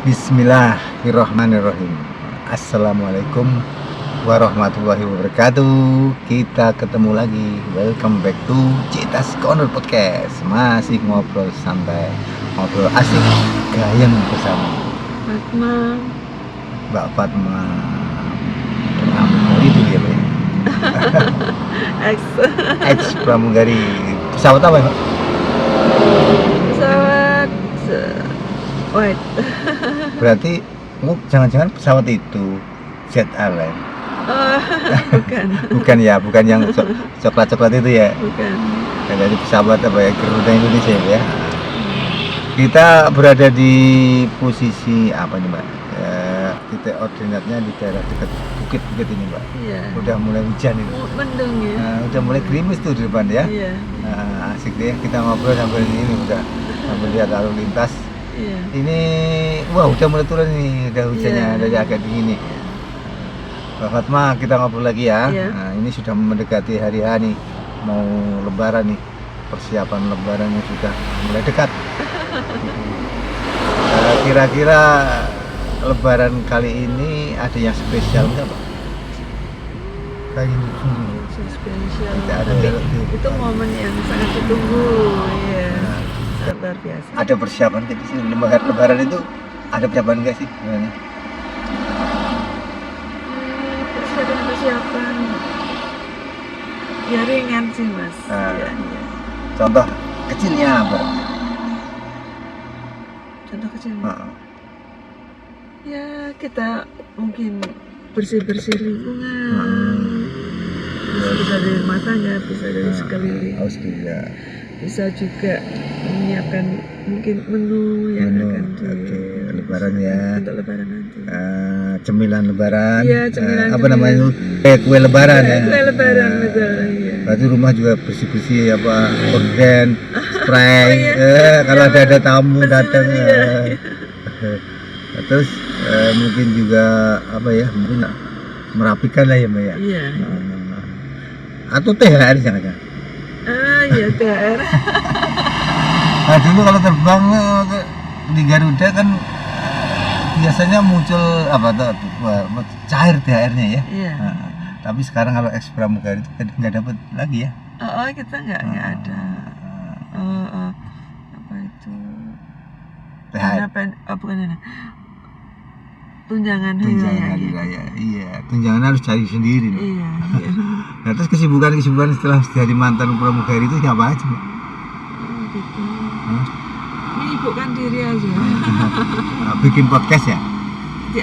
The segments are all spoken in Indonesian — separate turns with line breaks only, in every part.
Bismillahirrahmanirrahim. Assalamualaikum warahmatullahi wabarakatuh. Kita ketemu lagi. Welcome back to Citas Corner Podcast. Masih ngobrol santai, ngobrol asik, gayeng bersama
Fatma.
Mbak Fatma Pramugari itu ya, Mbak? Ex Pramugari. Pesawat apa, Mbak?
Pesawat white.
Berarti jangan-jangan pesawat itu Jet Airline.
Oh, bukan.
bukan yang coklat-coklat itu ya.
Bukan.
Dari pesawat apa ya, Garuda Indonesia ya. Kita berada di posisi apa nih, Mbak? Titik ordinatnya di daerah dekat bukit-bukit ini, Mbak.
Iya.
Udah mulai hujan itu.
Mendung ya.
Udah mulai gerimis tuh di depan ya.
Iya.
Asik deh, kita ngobrol sambil ini udah sambil lihat lalu lintas.
Iya.
Ini wah udah mulai turun nih, udah hujannya,
Iya.
udah agak dingin nih. Mbak Fatma, kita ngobrol lagi ya.
Iya.
Nah, ini sudah mendekati hari H nih, mau Lebaran nih, persiapan Lebarannya sudah mulai dekat. Kira-kira Lebaran kali ini ada yang spesial nggak, Pak? Kayak gini.
Spesial.
Tidak ada
Tapi
yang lebih.
itu momen yang sangat ditunggu. Iya. Sangat luar biasa.
Ada persiapan nggak sih Lebaran itu? Ada persiapan nggak sih sebenarnya?
Persiapan. Ya ringan sih, Mas. Iya.
Contoh kecilnya apa?
Contoh kecil.
Heeh.
Ya kita mungkin bersih-bersih lingkungan. Bisa dari rumah tangga, bisa dari sekeliling.
Harus juga.
Bisa juga menyiapkan mungkin menu yang akan
Lebaran ya.
untuk Lebaran nanti.
Cemilan Lebaran.
Iya, cemilan.
Apa namanya itu? Kue Lebaran ya.
Kue Lebaran betul. Iya.
Berarti rumah juga bersih-bersih apa, korden, spray.
Iya.
Kalau ada tamu
Bersih,
datang.
iya.
Terus mungkin juga apa ya? Mungkin merapikan lah ya, Mbak ya.
Iya.
Atau THR jangan-jangan.
Iya THR.
Nah dulu kalau terbang di Garuda kan biasanya muncul apa tuh cair THR-nya ya.
Iya.
Tapi sekarang kalau ex pramugari itu nggak dapat lagi ya.
Oh kita nggak ada. Apa itu?
THR.
Bukan ini. Tunjangan
hari raya. Iya, tunjangan harus cari sendiri.
Iya.
Nah, terus kesibukan setelah jadi mantan pramugari itu apa aja, Mbak?
Gitu. Menyibukkan diri aja.
Bikin podcast ya?
Di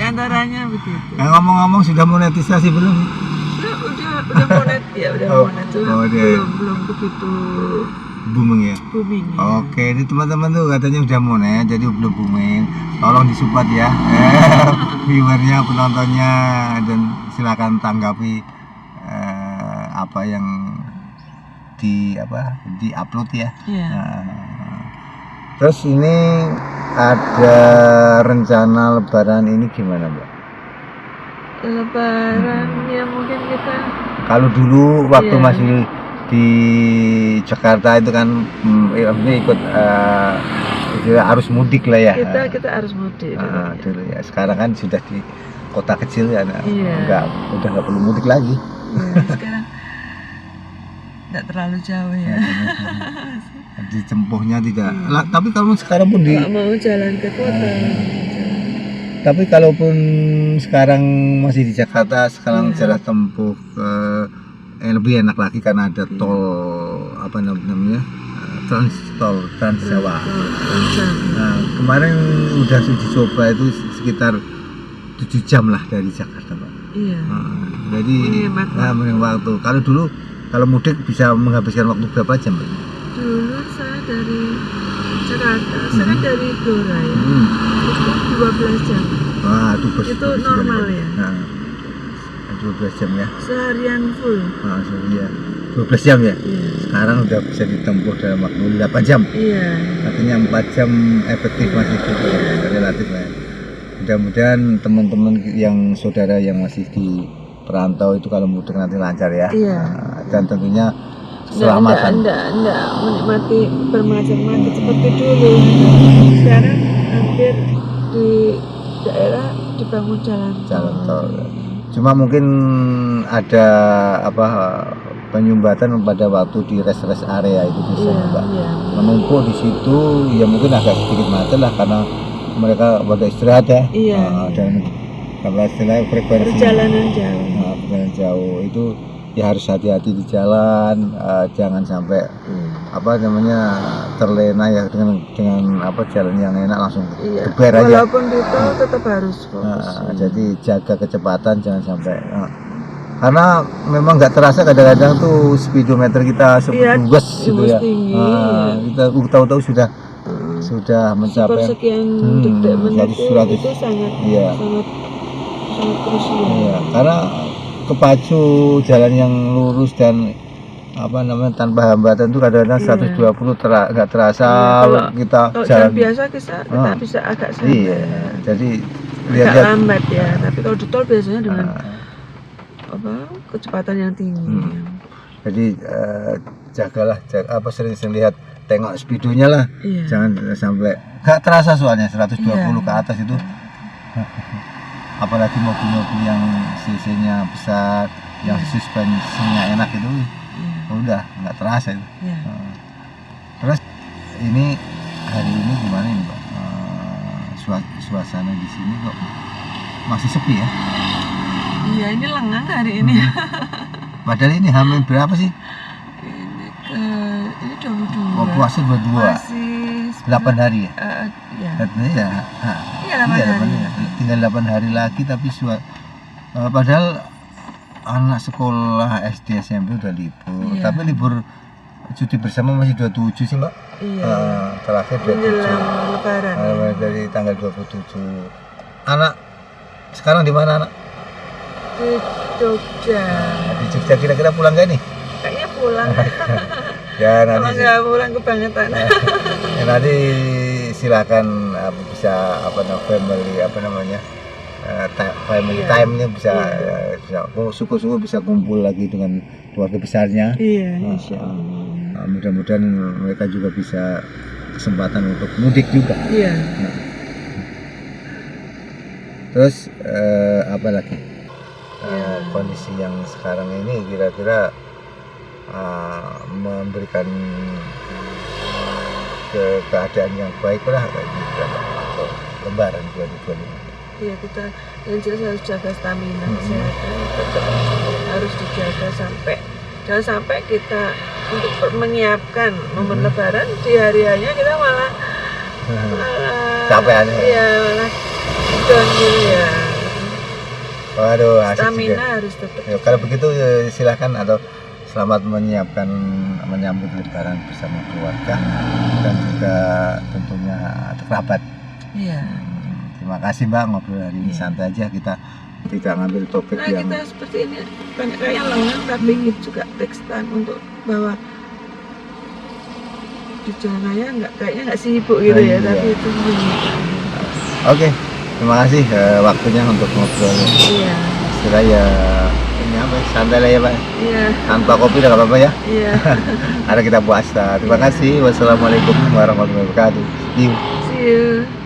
antaranya begitu.
Ngomong-ngomong sudah monetisasi belum?
Udah monet ya, monet. Belum begitu
booming ya?
Booming ya.
Oke, ini teman-teman tuh katanya udah monet, jadi belum booming. Tolong disupport ya, viewernya, penontonnya, dan silakan tanggapi apa yang di upload ya.
Iya.
Terus ini ada rencana Lebaran ini gimana, Mbak?
Lebaran ya mungkin kita.
Kalau dulu waktu masih di Jakarta itu kan ikut arus mudik lah ya.
Kita harus mudik
dulu ya. Sekarang kan sudah di kota kecil ya, udah nggak perlu mudik lagi.
Iya, sekarang nggak terlalu jauh ya.
Ditempuhnya tidak. Tapi kalau sekarang pun
nggak mau jalan ke kota.
Tapi kalaupun sekarang masih di Jakarta, sekarang jarak tempuh lebih enak lagi karena ada tol apa namanya Trans Jawa. Nah, kemarin udah uji coba itu sekitar 7 jam lah dari Jakarta, Pak.
Iya.
Jadi mending waktu. Kalau dulu kalau mudik bisa menghabiskan waktu berapa jam, Pak?
Dulu saya dari Jakarta, saya dari Blora ya. Itu 12 jam.
Wah, itu
normal ya.
12 jam ya.
Seharian full.
Iya. 12 jam ya.
Iya.
Sekarang udah bisa ditempuh dalam waktu 8 jam.
Iya.
Artinya 4 jam efektif masih cukup relatif lah. Mudah-mudahan teman-teman yang saudara yang masih di perantau itu kalau mudik nanti lancar ya.
Iya.
Dan tentunya keselamatan.
Enggak menikmati bermacam-macam seperti dulu. Sekarang hampir di daerah dibangun jalan
tol. Cuma mungkin ada apa penyumbatan pada waktu di rest area itu biasanya Mbak. Menumpuk di situ ya mungkin agak sedikit macet lah karena mereka pada istirahat ya. Dan kalau istilahnya frekuensi
perjalanan jauh.
Perjalanan jauh itu ya harus hati-hati di jalan, jangan sampai apa namanya terlena ya dengan apa jalan yang enak langsung geber aja.
Walaupun di tol tetap harus fokus.
Jadi jaga kecepatan jangan sampai karena memang nggak terasa kadang-kadang tuh speedometer kita sebes gitu ya. Kita tahu-tahu sudah mencapai
sekian detik menit itu sangat krusial.
Iya, karena kepacu jalan yang lurus dan apa namanya tanpa hambatan tuh kadang-kadang 120 nggak terasa kita jalan
biasa kita bisa agak santai.
Iya, jadi
agak lambat ya, tapi kalau di tol biasanya dengan kecepatan yang tinggi.
Jadi jagalah apa sering-sering lihat tengok speedonya lah. Jangan sampai nggak terasa soalnya 120 ke atas itu. Apalagi mobil-mobil yang cc-nya besar, yang suspensinya enak itu, udah nggak terasa itu. Terus ini hari ini gimana nih Pak? Suasana di sini kok masih sepi ya?
Iya, ini lengang hari ini.
Padahal ini hamil berapa sih?
Ini 22.
Oh, puasa 22.
Masih
8 hari ya?
Iya.
Iya.
Iya, 8 hari.
Tinggal 8 hari lagi tapi padahal anak sekolah SD SMP udah libur. Tapi libur cuti bersama masih 27 sih, Mbak.
Iya.
Terakhir 27.
Lebaran.
Dari tanggal 27. Anak sekarang di mana, anak?
Di Jogja.
Di Jogja kira-kira pulang gak nih?
Kayaknya pulang.
Ya nanti.
Kalau nggak pulang kebangetan.
Ya, nanti silakan bisa family time-nya bisa syukur-syukur bisa kumpul lagi dengan keluarga besarnya.
Iya, insya Allah.
Mudah-mudahan mereka juga bisa kesempatan untuk mudik juga.
Iya.
Terus apa lagi? Kondisi yang sekarang ini kira-kira memberikan keadaan yang baik lah untuk Lebaran 2025.
Iya, kita yang jelas harus jaga stamina kesehatan, tetap harus dijaga jangan sampai kita untuk menyiapkan momen Lebaran di hari-harinya kita malah
capean.
Iya, malah down gitu ya.
Waduh,
stamina
juga
harus tetap.
Ya, kalau begitu silakan atau selamat menyambut Lebaran bersama keluarga dan juga tentunya kerabat.
Iya.
Terima kasih Mbak, ngobrol hari ini santai aja, kita tidak ngambil topik yang
kita seperti ini banyak kayak lengan tapi itu juga takes time untuk bawa di jalan raya kayaknya nggak sibuk gitu ya, tapi itu
Oke, terima kasih waktunya untuk ngobrol.
Iya.
Kira ya ini apa santai lah ya Pak.
Iya.
Tanpa kopi udah nggak apa-apa ya.
Iya.
Ada kita puasa. Terima kasih. Wassalamualaikum warahmatullahi wabarakatuh. See you.
See you.